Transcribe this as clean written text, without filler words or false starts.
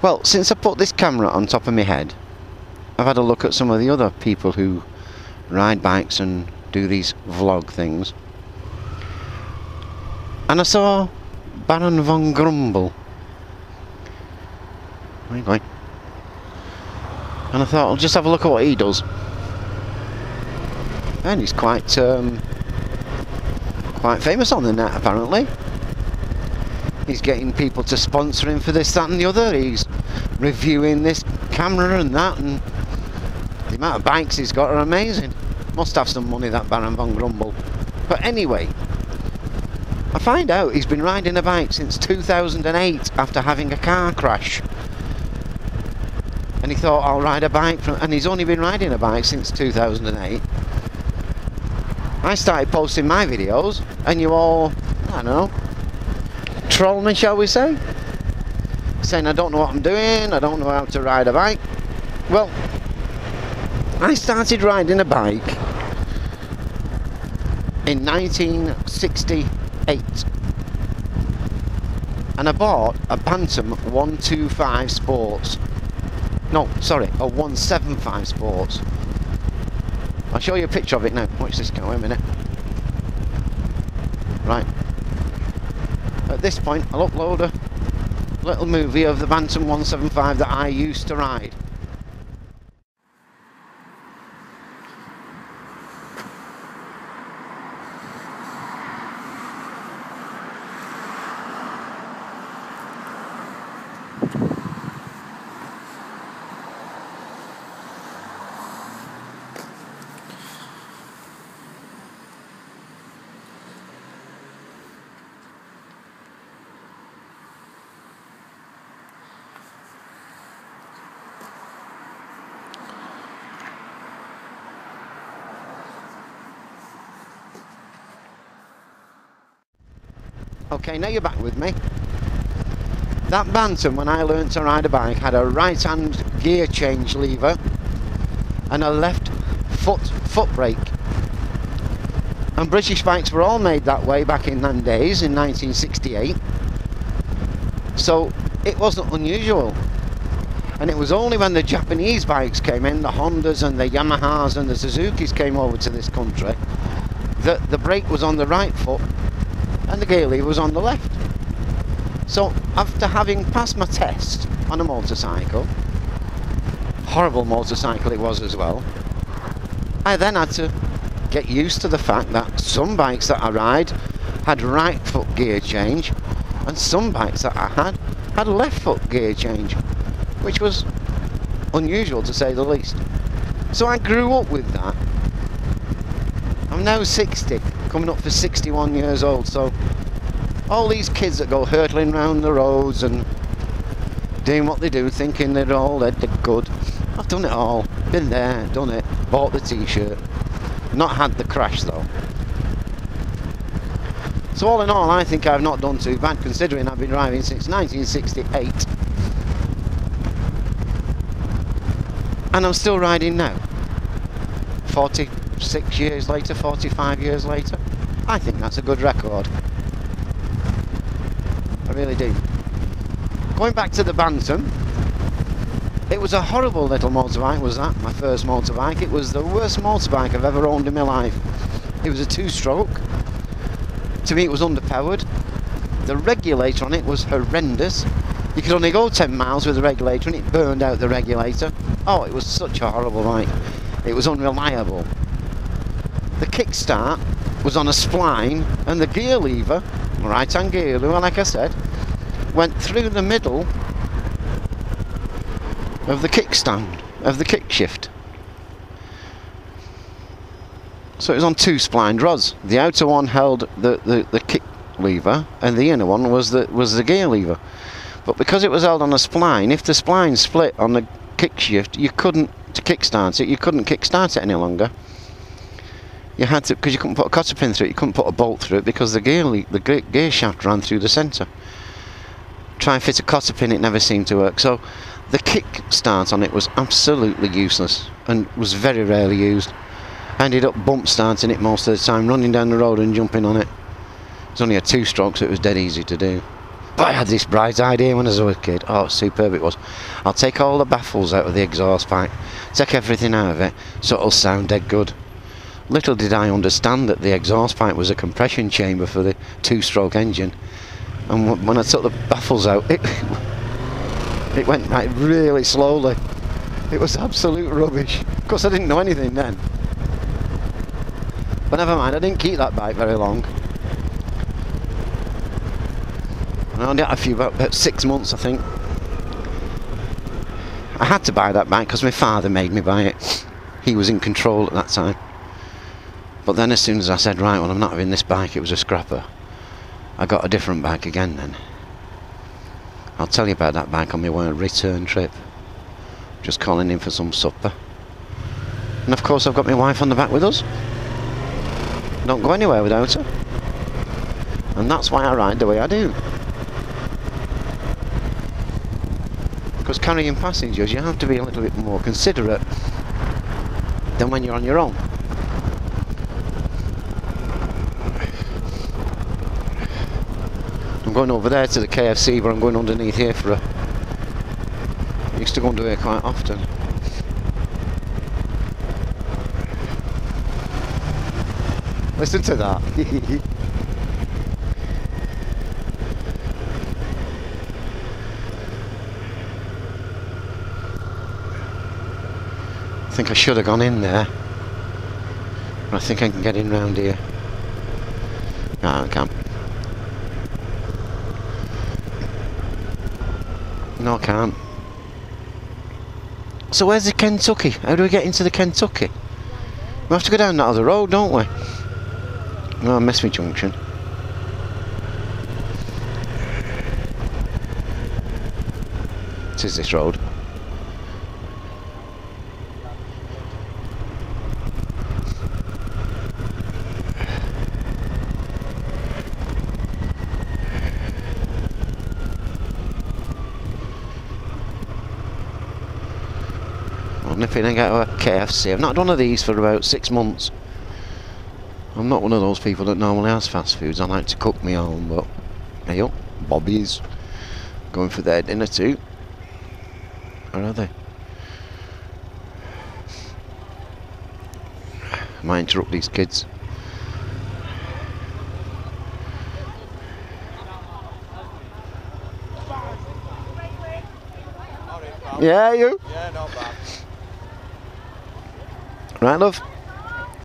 Well, since I put this camera on top of my head, I've had a look at some of the other people who ride bikes and do these vlog things. And I saw Baron von Grumble. Where are you going? And I thought I'll just have a look at what he does. And he's quite famous on the net, apparently. He's getting people to sponsor him for this, that and the other. He's reviewing this camera and that, and the amount of bikes he's got are amazing. Must have some money, that Baron von Grumble. But anyway, I find out he's been riding a bike since 2008 after having a car crash. And he thought, I'll ride a bike, and he's only been riding a bike since 2008. I started posting my videos, and you all, I don't know, troll me, shall we say? Saying I don't know what I'm doing, I don't know how to ride a bike. Well, I started riding a bike in 1968. And I bought a Bantam 125 Sports. No, sorry, a 175 Sports. I'll show you a picture of it now. Watch this guy, wait a minute. Right. At this point, I'll upload a little movie of the Bantam 175 that I used to ride. Okay, now you're back with me. That Bantam, when I learnt to ride a bike, had a right-hand gear change lever and a left foot brake. And British bikes were all made that way back in them days, in 1968. So it wasn't unusual. And it was only when the Japanese bikes came in, the Hondas and the Yamahas and the Suzukis came over to this country, that the brake was on the right foot and the gear lever was on the left. So after having passed my test on a motorcycle, horrible motorcycle it was as well, I then had to get used to the fact that some bikes that I ride had right foot gear change and some bikes that I had left foot gear change, which was unusual to say the least. So I grew up with that. I'm now 60, coming up for 61 years old, so all these kids that go hurtling around the roads and doing what they do, thinking they're good. I've done it all, been there, done it, bought the t-shirt, not had the crash though. So all in all, I think I've not done too bad, considering I've been driving since 1968. And I'm still riding now. 46 years later, 45 years later. I think that's a good record. I really do. Going back to the Bantam, it was a horrible little motorbike, was that? My first motorbike. It was the worst motorbike I've ever owned in my life. It was a two-stroke. To me it was underpowered. The regulator on it was horrendous. You could only go 10 miles with the regulator and it burned out the regulator. Oh, it was such a horrible bike. It was unreliable. The kickstart was on a spline and the gear lever, right-hand gear lever, like I said, went through the middle of the kickstand, of the kick shift. So it was on two splined rods. The outer one held the kick lever and the inner one was the gear lever. But because it was held on a spline, if the spline split on the kick shift, you couldn't, to kickstart it, you couldn't kickstart it any longer. You had to, because you couldn't put a cotter pin through it, you couldn't put a bolt through it because the gear shaft ran through the centre. Try and fit a cotter pin, it never seemed to work. So the kick start on it was absolutely useless and was very rarely used. I ended up bump starting it most of the time, running down the road and jumping on it. It was only a two-stroke, so it was dead easy to do. But I had this bright idea when I was a kid. Oh, superb it was. I'll take all the baffles out of the exhaust pipe, take everything out of it, so it'll sound dead good. Little did I understand that the exhaust pipe was a compression chamber for the two-stroke engine. And when I took the baffles out, it went like really slowly. It was absolute rubbish. Of course, I didn't know anything then. But never mind, I didn't keep that bike very long. I only had about 6 months, I think. I had to buy that bike because my father made me buy it. He was in control at that time. But then as soon as I said, right, well, I'm not having this bike, it was a scrapper, I got a different bike again then. I'll tell you about that bike on my return trip. Just calling in for some supper. And of course I've got my wife on the back with us. Don't go anywhere without her. And that's why I ride the way I do. Because carrying passengers, you have to be a little bit more considerate than when you're on your own. I'm going over there to the KFC, but I'm going underneath here for a... I used to go under here quite often. Listen to that. I think I should have gone in there, but I think I can get in round here. No, I can't. No, I can't. So where's the Kentucky? How do we get into the Kentucky? We have to go down that other road, don't we? No, I missed my junction. It is this road. Nipping and get a KFC. I've not done one of these for about 6 months. I'm not one of those people that normally has fast foods. I like to cook my own, but hey up, Bobby's going for their dinner too. Where are they? I might interrupt these kids. Yeah, you? Yeah, not bad. Right, love?